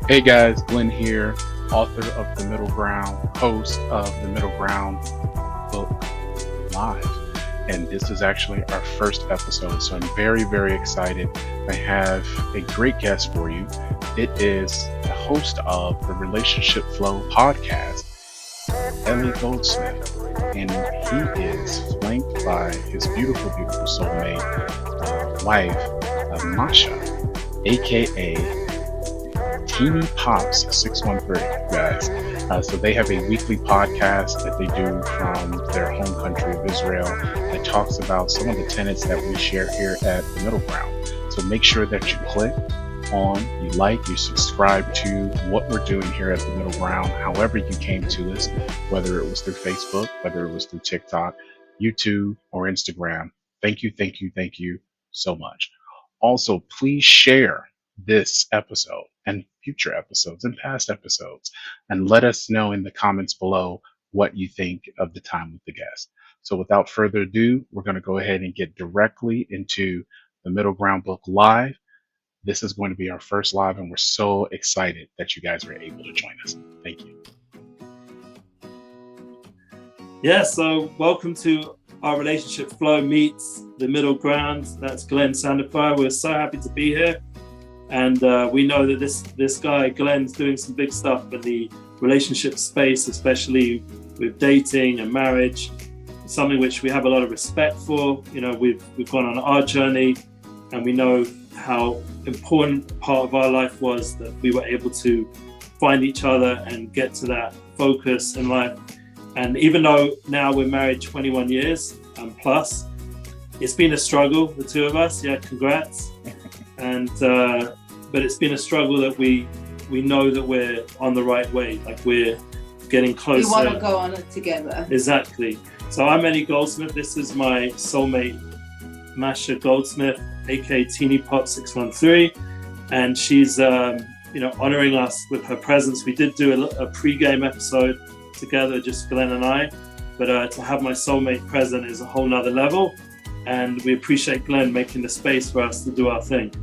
Hey guys, Glenn here, author of The Middle Ground, host of The Middle Ground book live. And this is actually our first episode, so I'm very, very excited. I have a great guest for you. It is the host of the Relationship Flow podcast, Eli Goldsmith. And he is flanked by his beautiful, beautiful soulmate wife, Masha, aka Teeny Pops 613, guys. So they have a weekly podcast that they do from their home country of Israel that talks about some of the tenets that we share here at the Middle Ground. So make sure that you click on, you like, you subscribe to what we're doing here at the Middle Ground, however you came to us, whether it was through Facebook, whether it was through TikTok, YouTube, or Instagram. Thank you, thank you, thank you so much. Also, please share this episode and future episodes and past episodes, and let us know in the comments below what you think of the time with the guest. So without further ado, we're going to go ahead and get directly into the Middle Ground book live. This is going to be our first live, and we're so excited that you guys were able to join us. Thank you. Yeah, so welcome to our Relationship Flow meets the Middle Ground. That's Glenn Sandifer. We're so happy to be here. And we know that this guy, Glenn's doing some big stuff in the relationship space, especially with dating and marriage, something which we have a lot of respect for. You know, we've gone on our journey, and we know how important part of our life was that we were able to find each other and get to that focus in life. And even though now we're married 21 years plus, it's been a struggle, the two of us. Yeah, congrats. And but it's been a struggle that we know that we're on the right way, like we're getting closer. We want to go on it together. Exactly. So I'm Eli Goldsmith. This is my soulmate, Masha Goldsmith, aka Teeny Pop 613, and she's honoring us with her presence. We did do a pre-game episode together, just Glenn and I, but to have my soulmate present is a whole nother level, and we appreciate Glenn making the space for us to do our thing.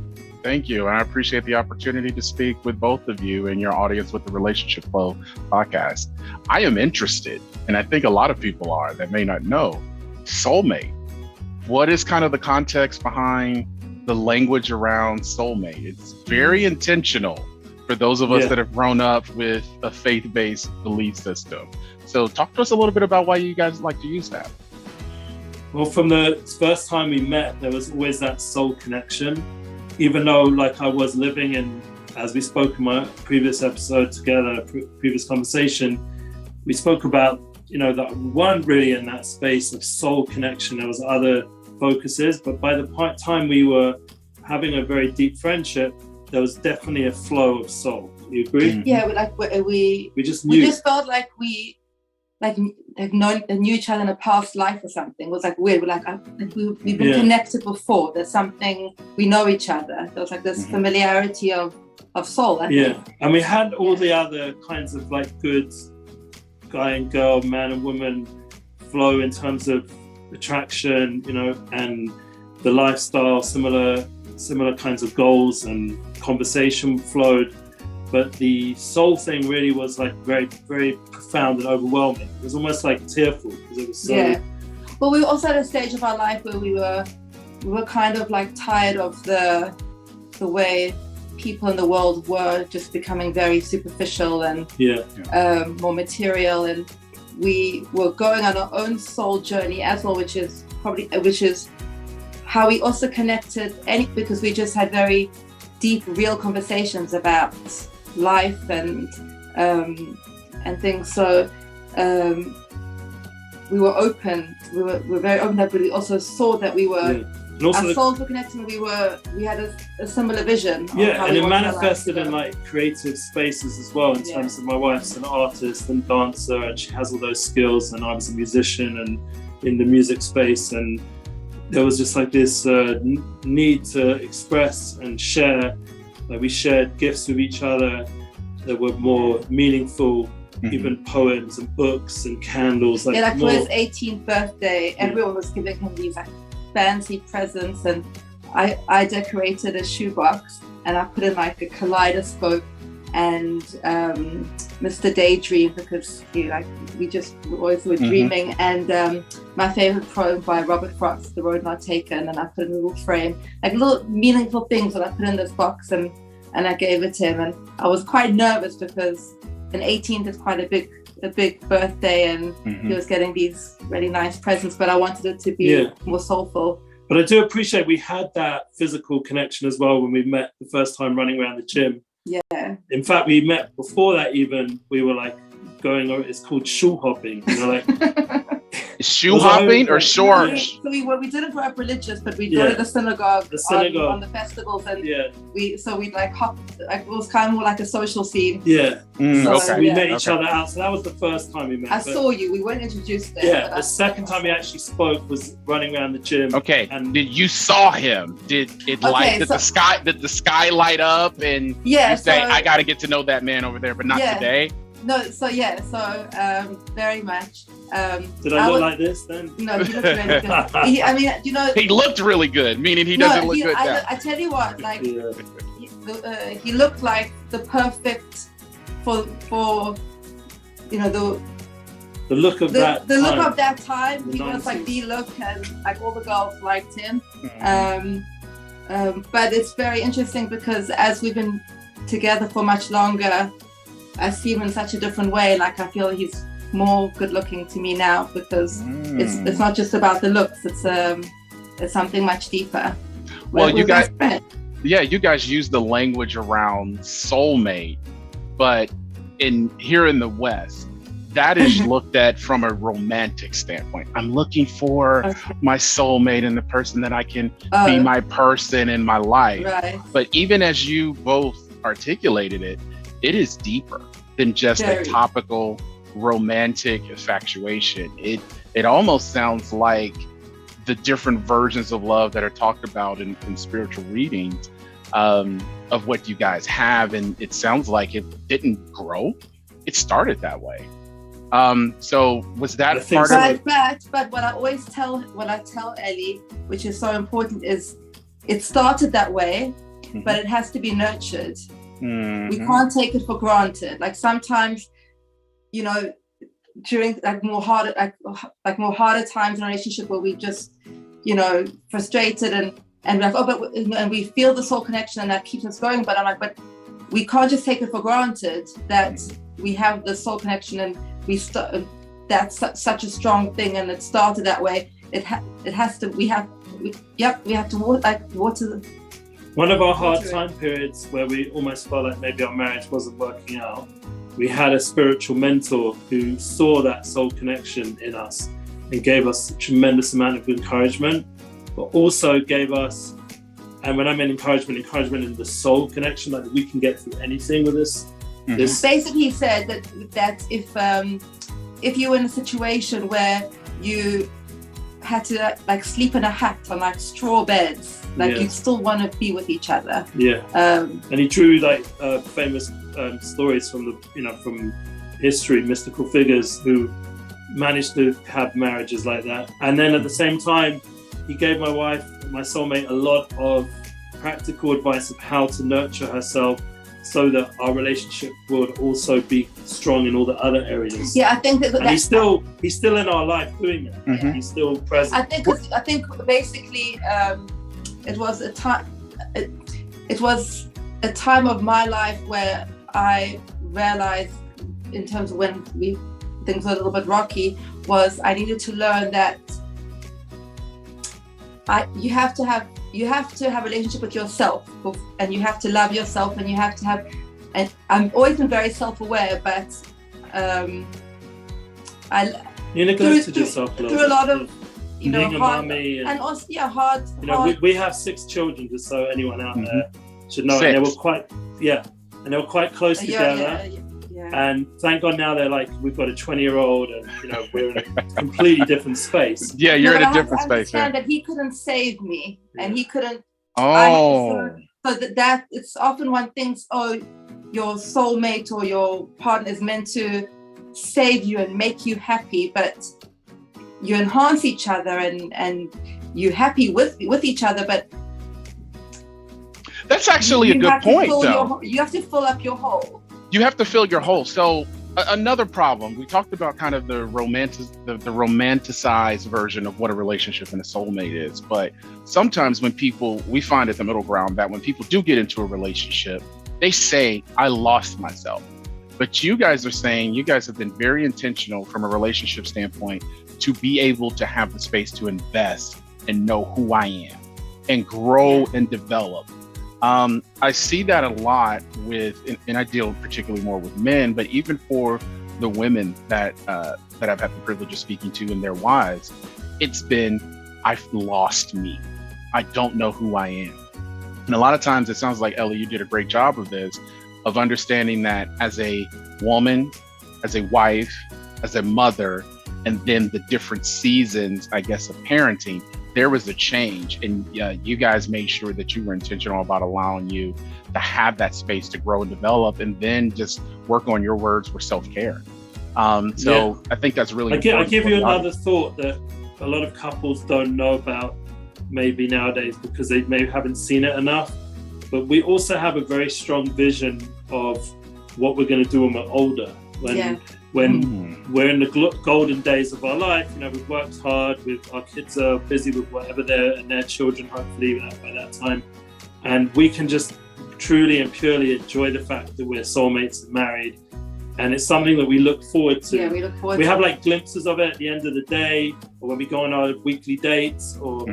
Thank you. And I appreciate the opportunity to speak with both of you and your audience with the Relationship Flow podcast. I am interested, and I think a lot of people are that may not know, soulmate. What is kind of the context behind the language around soulmate? It's very intentional for those of us that have grown up with a faith-based belief system. So talk to us a little bit about why you guys like to use that. Well, from the first time we met, there was always that soul connection. Even though, like, I was living in, as we spoke in my previous episode together, previous conversation, we spoke about, that we weren't really in that space of soul connection. There was other focuses, but by the time we were having a very deep friendship, there was definitely a flow of soul. You agree? Yeah, we just felt like we knew each other in a past life or something. It was like weird. We've been connected before. There's something, we know each other. There was like this familiarity of soul, I think. And we had all the other kinds of like good guy and girl, man and woman flow in terms of attraction, and the lifestyle, similar kinds of goals, and conversation flowed. But the soul thing really was like very, very profound and overwhelming. It was almost like tearful because it was so. Yeah. Well, we were also at a stage of our life where we were kind of like tired of the way people in the world were just becoming very superficial and more material, and we were going on our own soul journey as well, which is how we also connected. Because we just had very deep, real conversations about life and things. So we were open. We were very open, but we also saw that we were. Our souls were connecting. We had a similar vision. And it manifested in like creative spaces as well. In terms of my wife's an artist and dancer, and she has all those skills, and I was a musician and in the music space, and there was just like this need to express and share. Like we shared gifts with each other that were more meaningful, even poems and books and candles. For his 18th birthday, everyone was giving him these like fancy presents, and I decorated a shoebox and I put in like a kaleidoscope and Mr. Daydream, because we always were dreaming, and my favorite poem by Robert Frost, The Road Not Taken, and I put it in a little frame, like little meaningful things that I put in this box, and I gave it to him. And I was quite nervous because an 18th is quite a big birthday, and he was getting these really nice presents, but I wanted it to be more soulful. But I do appreciate we had that physical connection as well when we met the first time running around the gym. Yeah. In fact, we met before that even. We were like going over, it's called shoe hopping. You know, like shoe hopping or shorts? So we didn't grow up religious, but we go to the synagogue, on the festivals, and we'd like hop, like it was kind of more like a social scene. Yeah. So we met each other out. So that was the first time we met. I saw you. We weren't introduced there. Yeah. The second time we actually spoke was running around the gym. Okay. And did you saw him? Did it did the sky light up and you say, I got to get to know that man over there, but not today? No, very much. Did I look like this then? No, he looked really good. He looked really good, meaning he doesn't look good now. I tell you what, like, he looked like the perfect for the look of that the time. Look of that time. He 90s. was like the look, and like all the girls liked him. But it's very interesting because as we've been together for much longer, I see him in such a different way. Like I feel he's more good looking to me now because it's not just about the looks. It's something much deeper. Well, you guys use the language around soulmate, but here in the West, that is looked at from a romantic standpoint. I'm looking for my soulmate and the person that I can be my person in my life. Right. But even as you both articulated it, it is deeper than just a topical romantic infatuation. It almost sounds like the different versions of love that are talked about in spiritual readings of what you guys have. And it sounds like it didn't grow. It started that way. So was that part of it? But what I tell Ellie, which is so important, is it started that way, but it has to be nurtured. We can't take it for granted. Like sometimes, during like more harder times in a relationship where we just, frustrated and like, and we feel the soul connection and that keeps us going. But I'm like, but we can't just take it for granted that we have the soul connection and that's such a strong thing and it started that way. We have to water. One of our hard time periods where we almost felt like maybe our marriage wasn't working out, we had a spiritual mentor who saw that soul connection in us and gave us a tremendous amount of encouragement, but also gave us, and when I mean encouragement in the soul connection, like we can get through anything with this. Basically, he said that if you were in a situation where you had to like sleep in a hut on like straw beds, like you'd still want to be with each other. And he drew like famous stories from from history, mystical figures who managed to have marriages like that. And then at the same time, he gave my wife, my soulmate, a lot of practical advice of how to nurture herself so that our relationship would also be strong in all the other areas. Yeah, I think that he's still in our life doing that. He's still present. I think basically it was a time. It was a time of my life where I realized, in terms of when things were a little bit rocky, was I needed to learn that you have to have a relationship with yourself, and you have to love yourself, and you have to have. And I've always been very self-aware, but you neglected yourself through a lot of being a mummy and also hard. We have 6 children, just so anyone out there should know. 6. And they were quite close together. And thank God now they're like, we've got a 20-year-old and we're in a completely different space. Yeah, you're in a different space. I understand that he couldn't save me and he couldn't. Oh. So that it's often one thinks, your soulmate or your partner is meant to save you and make you happy, but you enhance each other and you're happy with each other, but that's actually a good point, though. You have to fill up your hole. you have to fill your hole. So another problem, we talked about kind of the romanticized version of what a relationship and a soulmate is. But sometimes we find at the middle ground that when people do get into a relationship, they say, I lost myself. But you guys are saying you guys have been very intentional from a relationship standpoint to be able to have the space to invest and know who I am and grow and develop. I see that a lot and I deal particularly more with men, but even for the women that I've had the privilege of speaking to and their wives, it's been, I've lost me. I don't know who I am. And a lot of times it sounds like, Ellie, you did a great job of this, of understanding that as a woman, as a wife, as a mother, and then the different seasons, I guess, of parenting, there was a change. And you guys made sure that you were intentional about allowing you to have that space to grow and develop, and then just work on your words for self-care. I think that's really important. I'll give you another thought that a lot of couples don't know about maybe nowadays because they maybe haven't seen it enough. But we also have a very strong vision of what we're going to do when we're older. When we're in the golden days of our life, we've worked hard, our kids are busy with whatever their children, hopefully by that time. And we can just truly and purely enjoy the fact that we're soulmates and married. And it's something that we look forward to. Yeah, we look forward to. We have like glimpses of it at the end of the day, or when we go on our weekly dates, or,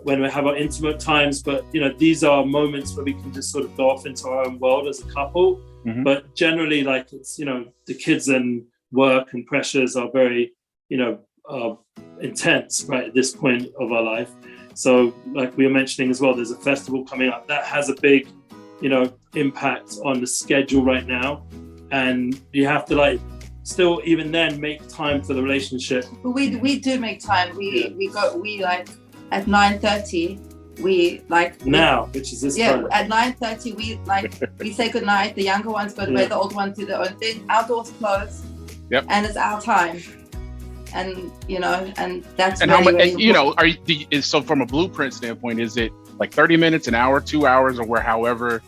when we have our intimate times. But, these are moments where we can just sort of go off into our own world as a couple. Mm-hmm. But generally, it's, the kids and work and pressures are very, intense right at this point of our life. So like we were mentioning as well, there's a festival coming up that has a big, impact on the schedule right now. And you have to still even then make time for the relationship. But we do make time. We at 9:30. Which is this time. At 9:30 we say goodnight. The younger ones go to bed, the older ones do their own thing. Outdoors close. Yep. And it's our time. And and that's and really, how much really and so from a blueprint standpoint, is it like 30 minutes, an hour, 2 hours, or however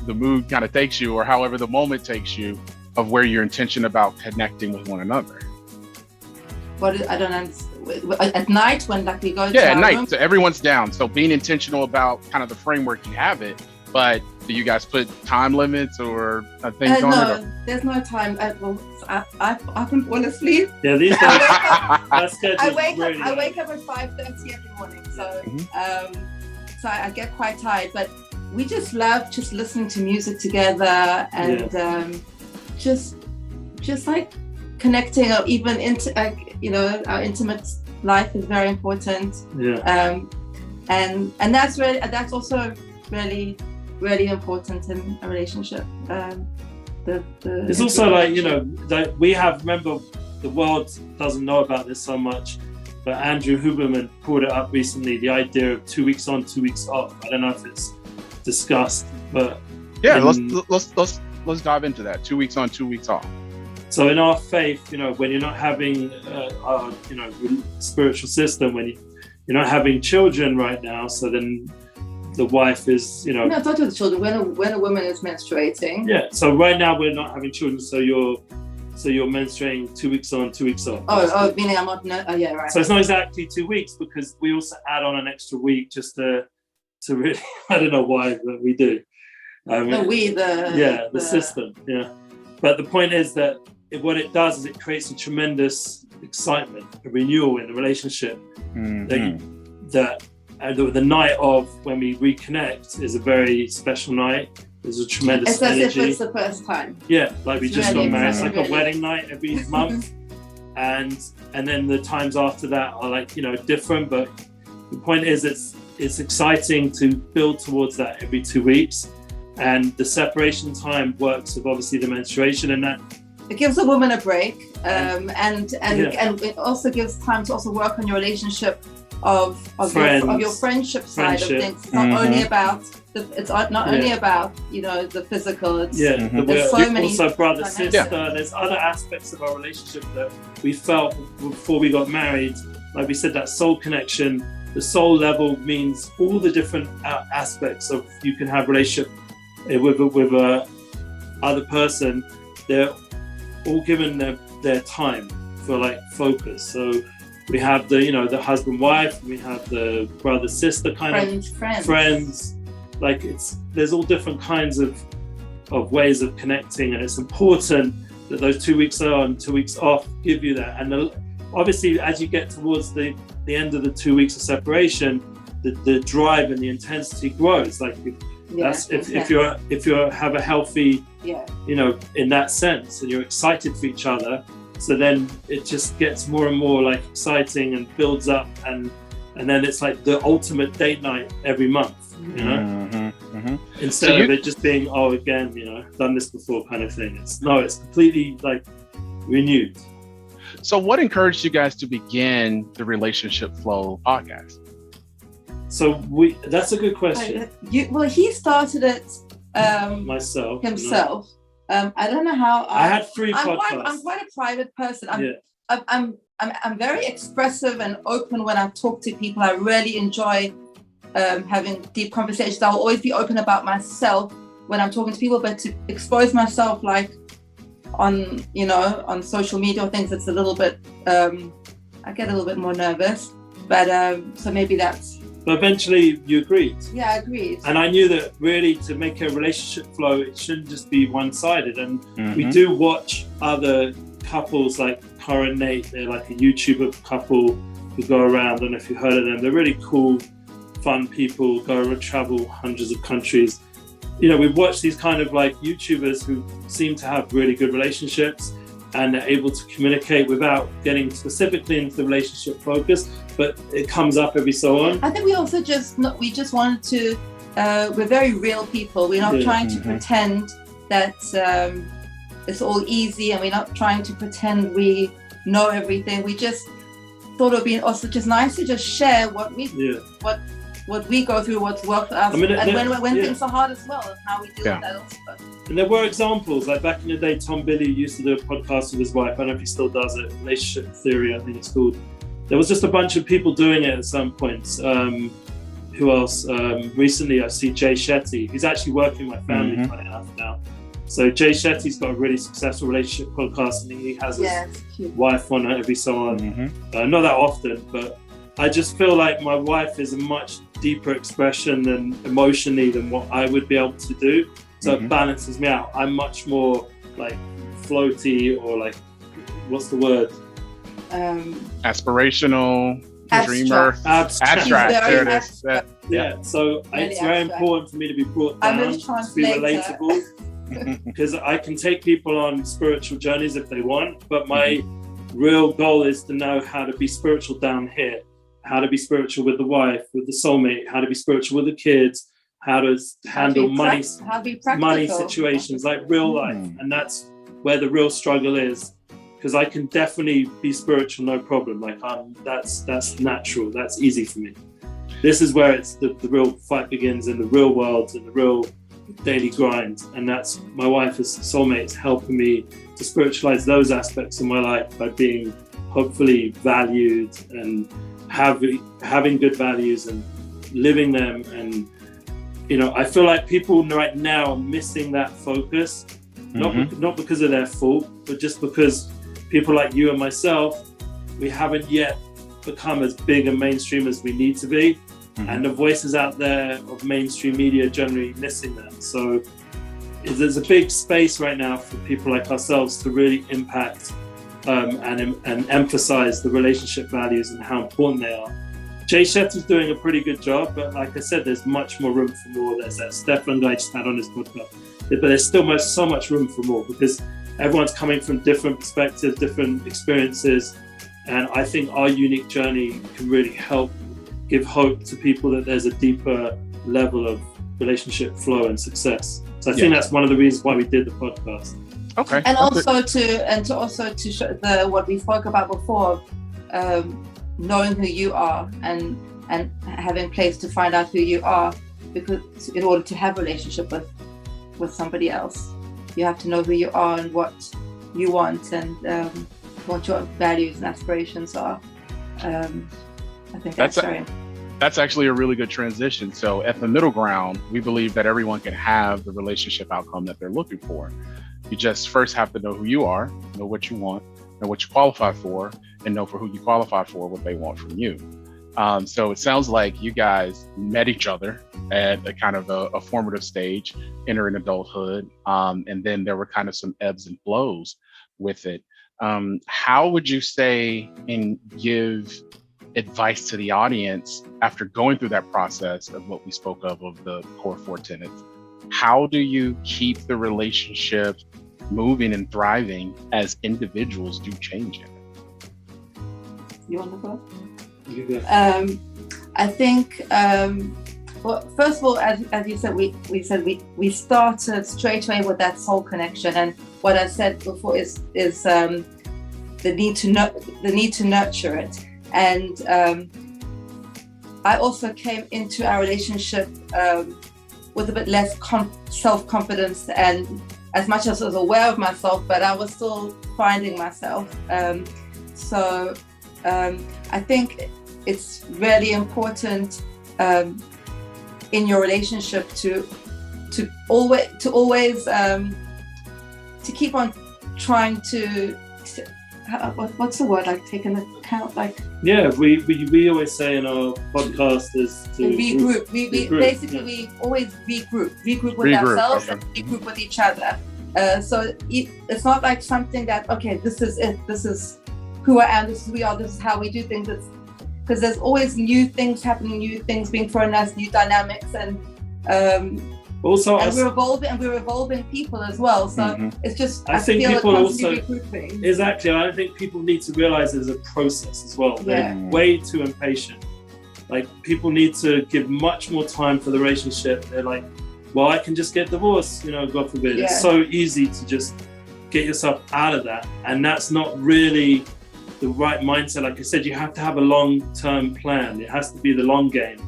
the mood kind of takes you, or however the moment takes you, of where your intention about connecting with one another? I don't understand. At night when we go to at night room? So everyone's down, so being intentional about kind of the framework, you have it, but do you guys put time limits or things on it? No, there's no time. I can fall asleep. Yeah, these days I wake up at 5:30 every morning, so so I get quite tired, but we just love just listening to music together and just like connecting, or even our intimate life is very important. And that's also really, really important in a relationship. It's also that we have, remember, the world doesn't know about this so much, but Andrew Huberman brought it up recently, the idea of 2 weeks on, 2 weeks off. I don't know if it's discussed, but let's dive into that. 2 weeks on, 2 weeks off. So in our faith, when you're not having our spiritual system, when you're not having children right now, so then the wife is No, not with the children. When a woman is menstruating. Yeah. So right now we're not having children, so you're menstruating 2 weeks on, 2 weeks off. Oh, meaning I'm not. Oh, yeah, right. So it's not exactly 2 weeks, because we also add on an extra week just to really. I don't know why, but we do. The system. Yeah. But the point is that what it does is it creates a tremendous excitement, a renewal in the relationship. Mm-hmm. The night of when we reconnect is a very special night. There's a tremendous energy. It's as if it's the first time. Yeah, like we just got married. It's like a wedding night every month, and then the times after that are different. But the point is, it's exciting to build towards that every 2 weeks, and the separation time works with obviously the menstruation, and that. It gives a woman a break, and it also gives time to also work on your relationship of your friendship side of things. It's not only about only about the physical. It's, there's so many also brother, sister. There's other aspects of our relationship that we felt before we got married. Like we said, that soul connection. The soul level means all the different aspects of you can have relationship with other person, they're all given their time for like focus. So we have the husband, wife, we have the brother, sister kind friends. Like there's all different kinds of ways of connecting, and it's important that those 2 weeks on, 2 weeks off give you that. And obviously, as you get towards the end of the 2 weeks of separation, the drive and the intensity grows. Like if you have a healthy, in that sense, and you're excited for each other, so then it just gets more and more like exciting and builds up, and then it's like the ultimate date night every month, instead of it just being again, done this before kind of thing. It's completely like renewed. So what encouraged you guys to begin the Relationship Flow podcast? So that's a good question. He started it himself. I don't know how. I had 3 podcasts. I'm quite a private person. I'm very expressive and open when I talk to people. I really enjoy having deep conversations. I'll always be open about myself when I'm talking to people, but to expose myself like on social media or things, it's a little bit, I get a little bit more nervous, but so maybe that's. But eventually you agreed. Yeah, I agreed. And I knew that really to make a relationship flow, it shouldn't just be one-sided. And we do watch other couples like Cara and Nate. They're like a YouTuber couple who go around. I don't know if you've heard of them. They're really cool, fun people, go around, travel hundreds of countries. We've watched these kind of like YouTubers who seem to have really good relationships and are able to communicate without getting specifically into the relationship focus, but it comes up every so on. I think we also just wanted to, we're very real people. We're not trying to pretend that it's all easy, and we're not trying to pretend we know everything. We just thought it would be also just nice to just share what we go through, what's worked for us, and when things are hard as well, and how we deal with that also. And there were examples, like back in the day, Tom Billy used to do a podcast with his wife. I don't know if he still does it, Relationship Theory, I think it's called. There was just a bunch of people doing it at some points. Who else? Recently, I see Jay Shetty. He's actually working with my family funny enough now. So Jay Shetty's got a really successful relationship podcast, and he has his wife on it every so on. Not that often, but I just feel like my wife is a much deeper expression emotionally than what I would be able to do. So it balances me out. I'm much more like floaty, or like, what's the word? Aspirational, dreamer. Abstract. There it is. Yeah. So it's very important for me to be brought down, to be relatable, because I can take people on spiritual journeys if they want, but my real goal is to know how to be spiritual down here, how to be spiritual with the wife, with the soulmate, how to be spiritual with the kids, how to handle money situations, like real life. And that's where the real struggle is, because I can definitely be spiritual, no problem. Like that's natural, that's easy for me. This is where it's the real fight begins, in the real world, in the real daily grind. And that's my wife as soulmates helping me to spiritualize those aspects of my life by being hopefully valued and having good values and living them. And I feel like people right now are missing that focus, not because of their fault, but just because people like you and myself, we haven't yet become as big and mainstream as we need to be. And the voices out there of mainstream media generally missing that. So there's a big space right now for people like ourselves to really impact and emphasize the relationship values and how important they are. Jay Shetty's doing a pretty good job, but like I said, there's much more room for more. There's that Stefan guy just had on his podcast, but there's still so much room for more, because everyone's coming from different perspectives, different experiences, and I think our unique journey can really help give hope to people that there's a deeper level of relationship flow and success. So I think that's one of the reasons why we did the podcast. Okay. And also to show what we spoke about before, knowing who you are and having place to find out who you are, because in order to have a relationship with somebody else, you have to know who you are and what you want, and what your values and aspirations are. I think that's very important. That's actually a really good transition. So at the middle ground, we believe that everyone can have the relationship outcome that they're looking for. You just first have to know who you are, know what you want, know what you qualify for, and know for who you qualify for, what they want from you. So it sounds like you guys met each other at a kind of a formative stage, entering adulthood, and then there were kind of some ebbs and flows with it. How would you say and give advice to the audience after going through that process of what we spoke of the core 4 tenets? How do you keep the relationship moving and thriving as individuals do change it? You want to go? I think, well, first of all, as you said, we started straight away with that soul connection, and what I said before is the need to nurture it. And I also came into our relationship with a bit less self-confidence, and as much as I was aware of myself, but I was still finding myself. So I think it's really important in your relationship to always to keep on trying to what's the word, like take into account, like we always say in our podcast is to regroup. We always regroup with ourselves and regroup with each other. So it's not like something that, okay, this is it, this is who I am, this is who we are, this is how we do things. It's because there's always new things happening, new things being thrown at us, new dynamics, and also, and we're evolving people as well. So it's just, I think feel people also regrouping. Exactly. I think people need to realize there's a process as well. They're way too impatient. Like, people need to give much more time for the relationship. They're like, well, I can just get divorced, God forbid. It's so easy to just get yourself out of that, and that's not really the right mindset. Like I said, you have to have a long-term plan. It has to be the long game.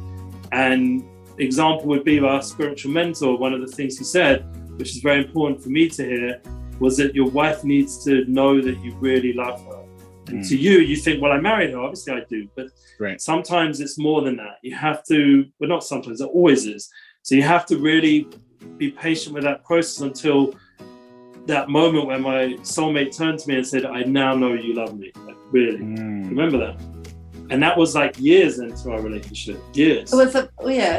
And example would be our spiritual mentor. One of the things he said, which is very important for me to hear, was that your wife needs to know that you really love her. And to you think, well, I married her, obviously I do, but sometimes it's more than that. You have to, but not sometimes, it always is. So you have to really be patient with that process until that moment when my soulmate turned to me and said, I now know you love me. Like, really. Remember that? And that was like years into our relationship. Years. It was and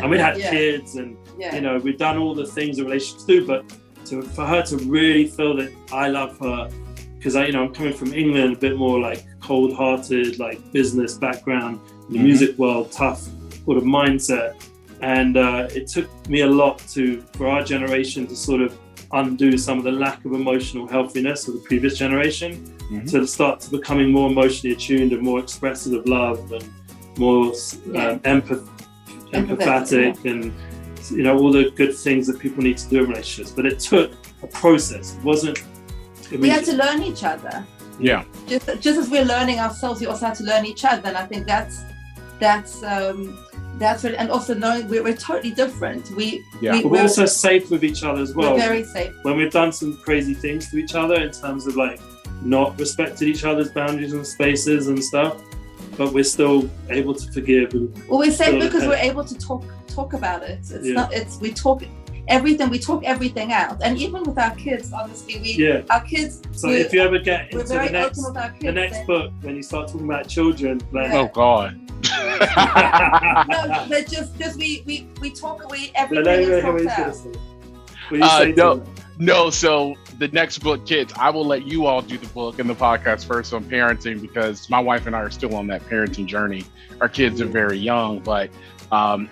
we had kids, and we've done all the things a relationships do, but for her to really feel that I love her, because I'm coming from England, a bit more like cold-hearted, like business background, in the music world, tough sort of mindset. And it took me a lot for our generation to sort of undo some of the lack of emotional healthiness of the previous generation, to start to becoming more emotionally attuned and more expressive of love and more empathetic, and all the good things that people need to do in relationships. But it took a process. It wasn't immediate. We had to learn each other. Yeah. Just as we're learning ourselves, we also have to learn each other, and I think that's really, and also knowing we're totally different. We're also safe with each other as well. We're very safe. When we've done some crazy things to each other in terms of like not respected each other's boundaries and spaces and stuff, but we're still able to forgive. Well, we're safe because we're able to talk about it. We talk everything out, and even with our kids, honestly, our kids. So if you ever get into the next book, when you start talking about children, like, oh God. No, but just we talk away everything is talked out. No, so the next book, kids, I will let you all do the book and the podcast first on parenting, because my wife and I are still on that parenting journey. Our kids are very young, but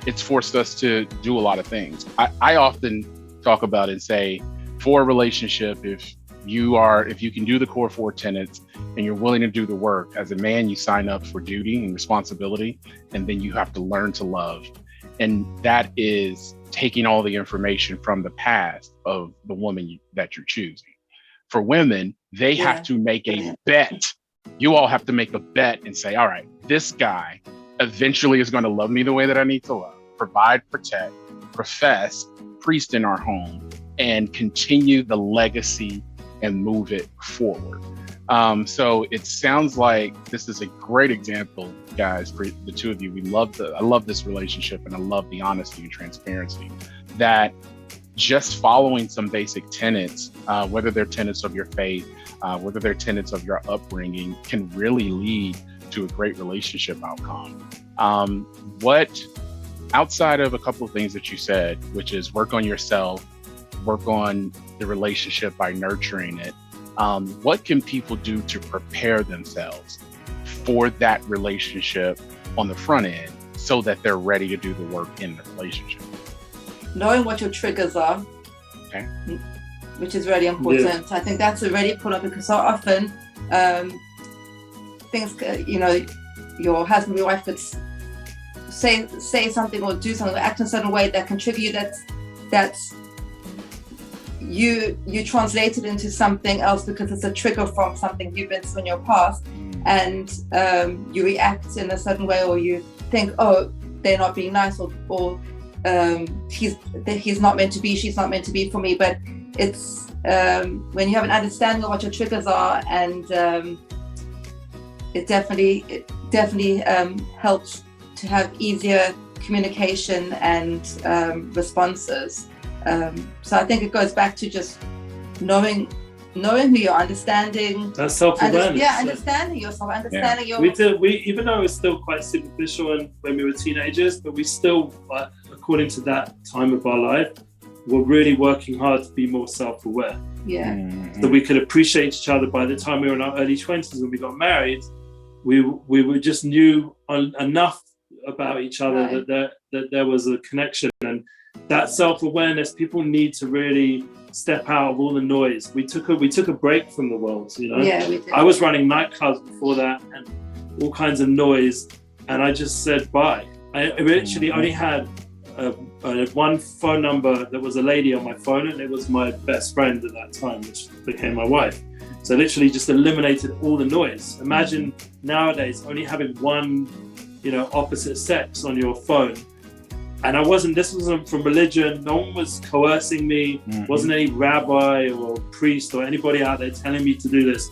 it's forced us to do a lot of things. I often talk about and say, for a relationship, if you can do the core 4 tenets and you're willing to do the work, as a man, you sign up for duty and responsibility, and then you have to learn to love. And that is taking all the information from the past of the woman that you're choosing. For women, they have to make a bet. You all have to make a bet and say, all right, this guy eventually is going to love me the way that I need to love, provide, protect, profess, priest in our home, and continue the legacy and move it forward. So it sounds like this is a great example, guys, for the two of you. I love this relationship, and I love the honesty and transparency that just following some basic tenets, whether they're tenets of your faith, whether they're tenets of your upbringing, can really lead to a great relationship outcome. What, outside of a couple of things that you said, which is work on yourself, work on the relationship by nurturing it, what can people do to prepare themselves for that relationship on the front end so that they're ready to do the work in the relationship? Knowing what your triggers are, okay, which is really important. Yeah. I think that's a really important, because so often things, your husband, your wife could say something or do something or act in a certain way that can trigger you. That's you translate it into something else because it's a trigger from something you've been through in your past, and you react in a certain way, or you think, oh, they're not being nice, or he's not meant to be, she's not meant to be for me. But it's when you have an understanding of what your triggers are, and it definitely helps to have easier communication and responses. So I think it goes back to just knowing who you're, understanding. That's self-awareness. Understanding yourself, understanding your. We even though it's still quite superficial and when we were teenagers, but we still, according to that time of our life, we're really working hard to be more self-aware. Yeah. So we could appreciate each other. By the time we were in our early 20s when we got married, we were just knew enough about each other, right, that there was a connection. And that self-awareness, people need to really step out of all the noise. We took a break from the world, Yeah, we did. I was running nightclubs before that and all kinds of noise, and I just said bye. I literally only had one phone number that was a lady on my phone, and it was my best friend at that time, which became my wife. So literally just eliminated all the noise. Imagine nowadays only having one, opposite sex on your phone. And this wasn't from religion. No one was coercing me. Wasn't any rabbi or priest or anybody out there telling me to do this.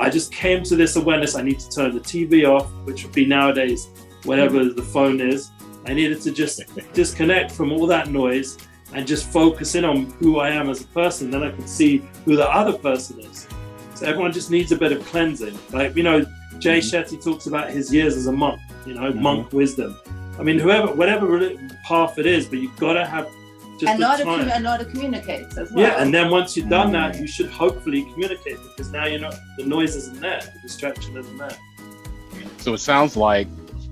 I just came to this awareness. I need to turn the TV off, which would be nowadays, whatever the phone is. I needed to just disconnect from all that noise and just focus in on who I am as a person. Then I could see who the other person is. So everyone just needs a bit of cleansing. Like, Jay Shetty talks about his years as a monk, monk wisdom. I mean, whatever path it is, but you've got to have just know how to communicate as well. Yeah, and then once you've done that, you should hopefully communicate, because now the noise isn't there, the distraction isn't there. So it sounds like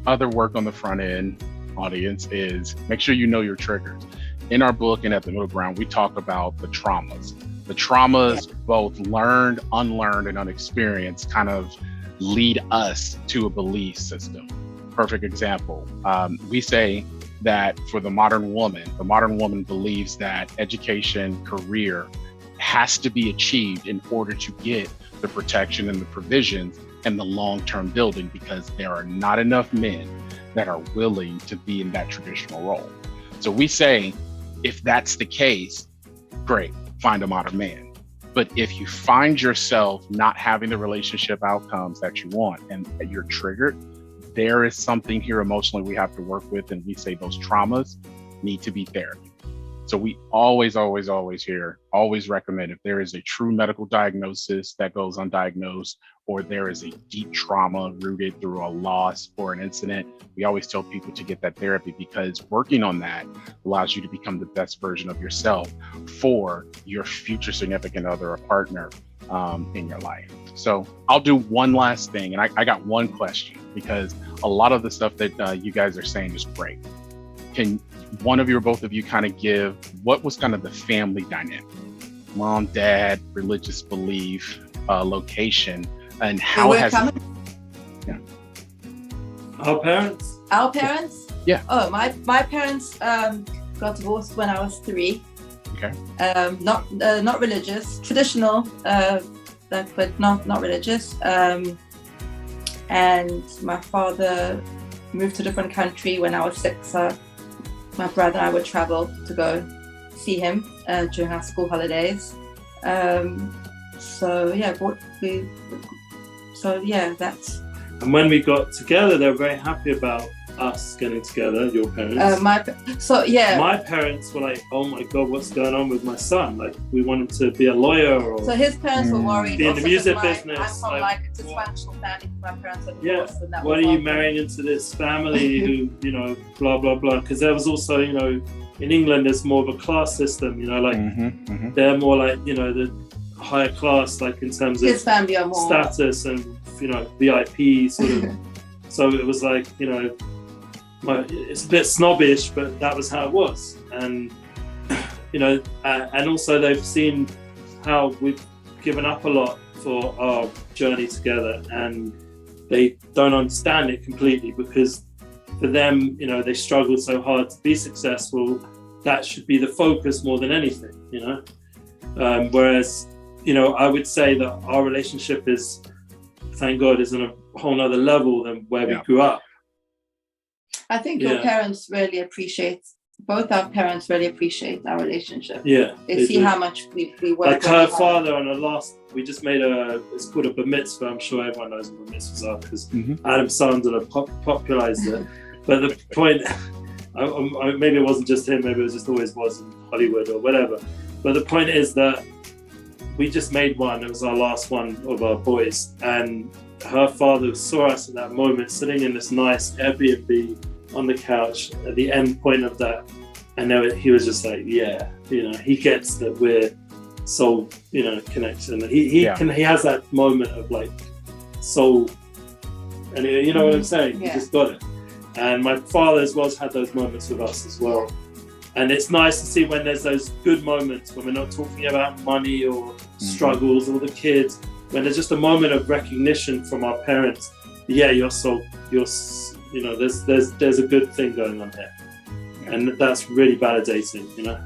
other work on the front end, audience, is make sure you know your triggers. In our book and at the Middle Ground, we talk about the traumas. The traumas, both learned, unlearned, and unexperienced, kind of lead us to a belief system. Perfect example. We say that for the modern woman believes that education, career has to be achieved in order to get the protection and the provisions and the long-term building, because there are not enough men that are willing to be in that traditional role. So we say, if that's the case, great, find a modern man. But if you find yourself not having the relationship outcomes that you want and you're triggered, there is something here emotionally we have to work with, and we say those traumas need to be therapy. So we always recommend, if there is a true medical diagnosis that goes undiagnosed, or there is a deep trauma rooted through a loss or an incident, we always tell people to get that therapy, because working on that allows you to become the best version of yourself for your future significant other or partner in your life. So I'll do one last thing, and I got one question, because a lot of the stuff that you guys are saying is great. Can one of you or both of you kind of give what was kind of the family dynamic? Mom, dad, religious belief, location, and how has it? Yeah. Our parents? Our parents? Yeah. Oh, my parents got divorced when I was 3. Okay. Not religious, traditional, but not religious. And my father moved to a different country when I was 6. So my brother and I would travel to go see him during our school holidays. So yeah, we So yeah, that's. And when we got together, they were very happy about us getting together. Your parents. My parents were like, "Oh my God, what's going on with my son? Like, we want him to be a lawyer." Or so his parents were worried. Be in the music business. I'm from like a dysfunctional family. My parents are divorced. Yeah. And that what was are you marrying into this family who, you know, blah blah blah? Because there was also, you know, in England there's more of a class system. You know, like they're more like, you know, the higher class, like in terms his of family are more status and, you know, VIP sort of. So it was like, you know. It's a bit snobbish, but that was how it was. And, you know, and also they've seen how we've given up a lot for our journey together, and they don't understand it completely, because for them, you know, they struggled so hard to be successful. That should be the focus more than anything, you know. Whereas, you know, I would say that our relationship is, thank God, is on a whole nother level than where we grew up. I think your parents really appreciate, both our parents really appreciate our relationship. Yeah. They see how much we work. Like her father on the last, we just made it's called a bar mitzvah. I'm sure everyone knows what bar mitzvahs are, because Adam Sandler popularized it. But the point, maybe it wasn't just him, maybe it just always was in Hollywood or whatever. But the point is that we just made one. It was our last one of our boys. And her father saw us at that moment sitting in this nice Airbnb on the couch at the end point of that, and he was just like, yeah, you know, he gets that we're soul, you know, connection. He has that moment of like soul, and you know what I'm saying. He just got it. And my father as well has had those moments with us as well, and it's nice to see when there's those good moments when we're not talking about money or struggles or the kids, when there's just a moment of recognition from our parents. Yeah, you're you know, there's a good thing going on here, and that's really validating, you know.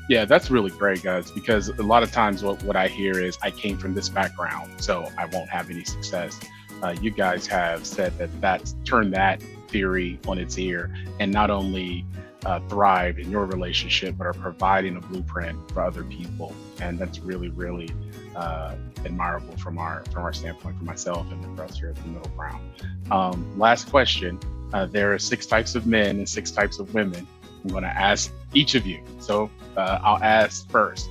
Yeah, that's really great, guys, because a lot of times what I hear is, I came from this background, so I won't have any success. You guys have said that's turned that theory on its ear, and not only thrive in your relationship, but are providing a blueprint for other people, and that's really, really admirable from our standpoint, for myself and for us here at the Middle Ground. Last question. There are 6 types of men and 6 types of women. I'm going to ask each of you. So I'll ask first,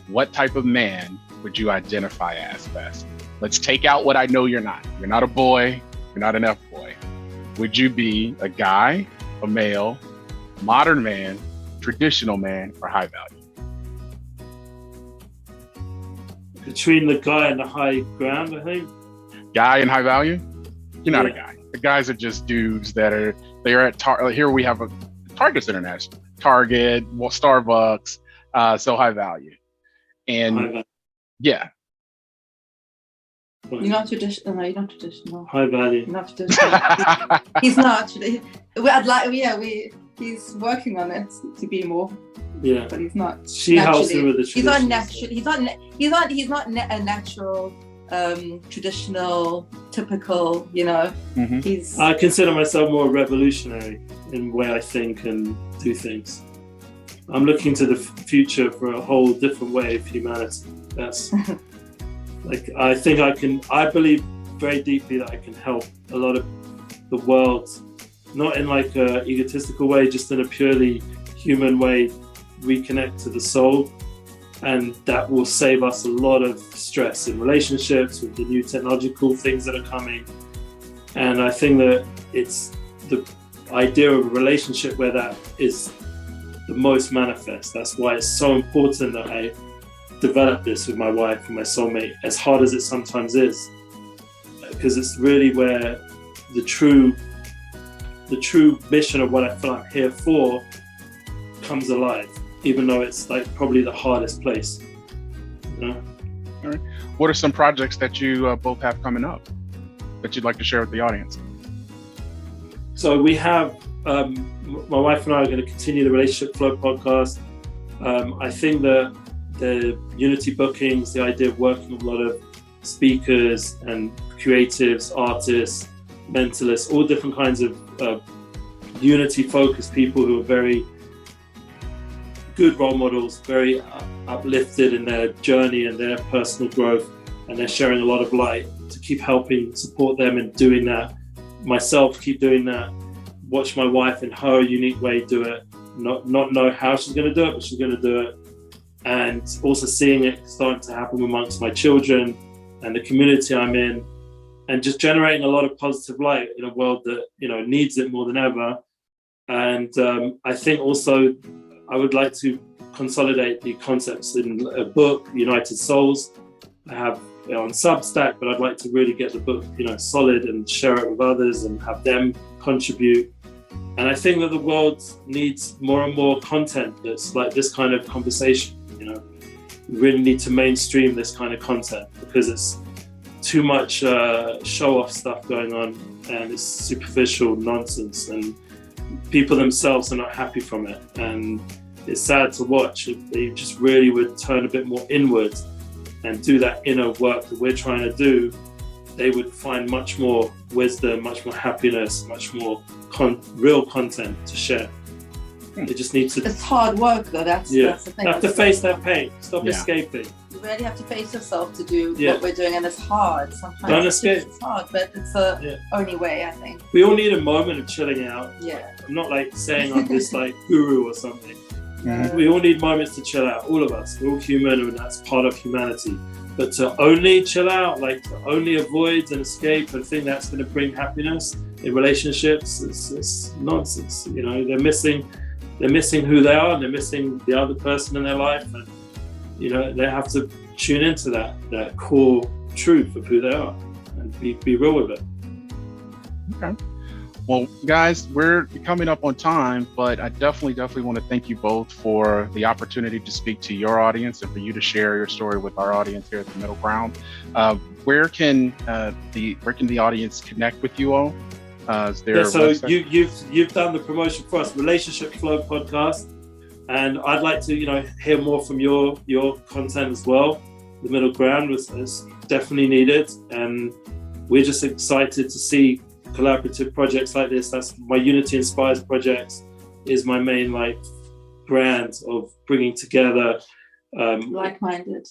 what type of man would you identify as best? Let's take out what I know you're not. You're not a boy. You're not an F-boy. Would you be a guy, a male, modern man, traditional man, or high value? Between the guy and the high ground, I think. Guy and high value? You're not a guy. The guys are just dudes that are at here we have a Target's International, Target, Starbucks, so high value. And high value. Yeah. You're not traditional. No, you're not traditional. High value. You're not traditional. He's not. He's working on it to be more. Yeah, but he's not. She helps him with the tradition. He's not a natural, traditional, typical. You know, I consider myself more revolutionary in the way I think and do things. I'm looking to the future for a whole different way of humanity. That's like, I think I believe very deeply that I can help a lot of the world, not in like a egotistical way, just in a purely human way, reconnect to the soul, and that will save us a lot of stress in relationships with the new technological things that are coming. And I think that it's the idea of a relationship where that is the most manifest. That's why it's so important that I develop this with my wife and my soulmate, as hard as it sometimes is, because it's really where the true mission of what I feel I'm here for comes alive, even though it's like probably the hardest place, you know? All right. What are some projects that you both have coming up that you'd like to share with the audience? So we have, my wife and I are going to continue the Relationship Flow podcast. I think that the Unity bookings, the idea of working with a lot of speakers and creatives, artists, mentalists, all different kinds of Unity-focused people who are very good role models, very uplifted in their journey and their personal growth, and they're sharing a lot of light. to keep helping support them in doing that. Myself, keep doing that. Watch my wife in her unique way do it. Not know how she's going to do it, but she's going to do it. And also seeing it starting to happen amongst my children and the community I'm in, and just generating a lot of positive light in a world that, you know, needs it more than ever. And I think also I would like to consolidate the concepts in a book, United Souls. I have it on Substack, but I'd like to really get the book, you know, solid and share it with others and have them contribute. And I think that the world needs more and more content that's like this kind of conversation. You know, we really need to mainstream this kind of content because it's too much show-off stuff going on, and it's superficial nonsense, and people themselves are not happy from it. And it's sad to watch. If they just really would turn a bit more inward and do that inner work that we're trying to do, they would find much more wisdom, much more happiness, much more real content to share. They just need to. It's hard work, though. That's the thing. Have to face that pain. Stop escaping. You really have to face yourself to do what we're doing, and it's hard. Sometimes don't escape. It's hard, but it's the only way, I think. We all need a moment of chilling out. Yeah. I'm not like saying I'm this like guru or something. We all need moments to chill out. All of us. We're all human, and that's part of humanity. But to only chill out, like to only avoid and escape and think that's going to bring happiness in relationships, it's nonsense. You know, they're missing who they are, and they're missing the other person in their life, and you know, they have to tune into that core truth of who they are and be real with it. Okay. Well, guys, we're coming up on time, but I definitely want to thank you both for the opportunity to speak to your audience and for you to share your story with our audience here at the Middle Ground. Where can the audience connect with you all? So you've done the promotion for us, Relationship Flow podcast, and I'd like to hear more from your content as well. The Middle Ground is definitely needed, and we're just excited to see collaborative projects like this. That's my Unity Inspires projects is my main brand of bringing together like-minded.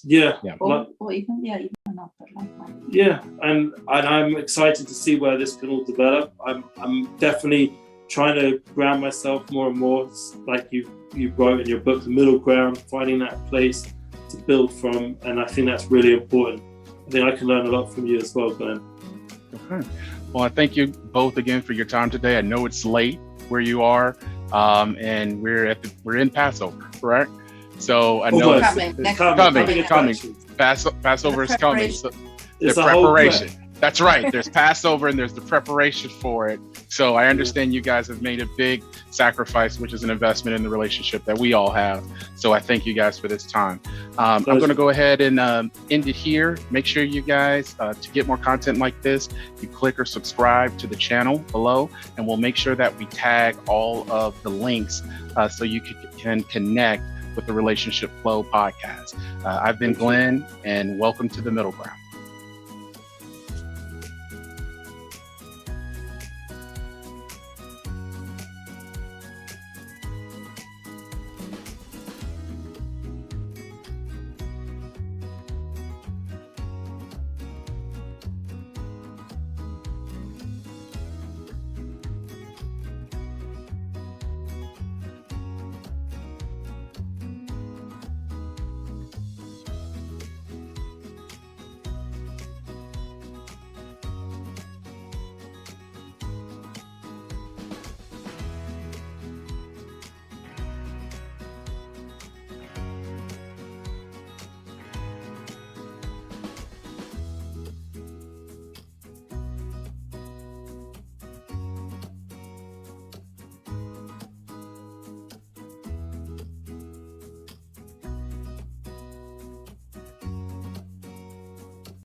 Or even not, but like-minded. Yeah, and I'm excited to see where this can all develop. I'm definitely trying to ground myself more and more, like you wrote in your book, The Middle Ground, finding that place to build from, and I think that's really important. I think I can learn a lot from you as well, Glenn. Okay. Well, I thank you both again for your time today. I know it's late where you are, and we're in Passover, correct? So I know it's coming. Passover is coming. So the preparation. That's right. There's Passover and there's the preparation for it. So I understand you guys have made a big sacrifice, which is an investment in the relationship that we all have. So I thank you guys for this time. I'm going to go ahead and end it here. Make sure you guys, to get more content like this, you click or subscribe to the channel below, and we'll make sure that we tag all of the links so you can connect with the Relationship Flow podcast. I've been Glenn, and welcome to the Middle Ground.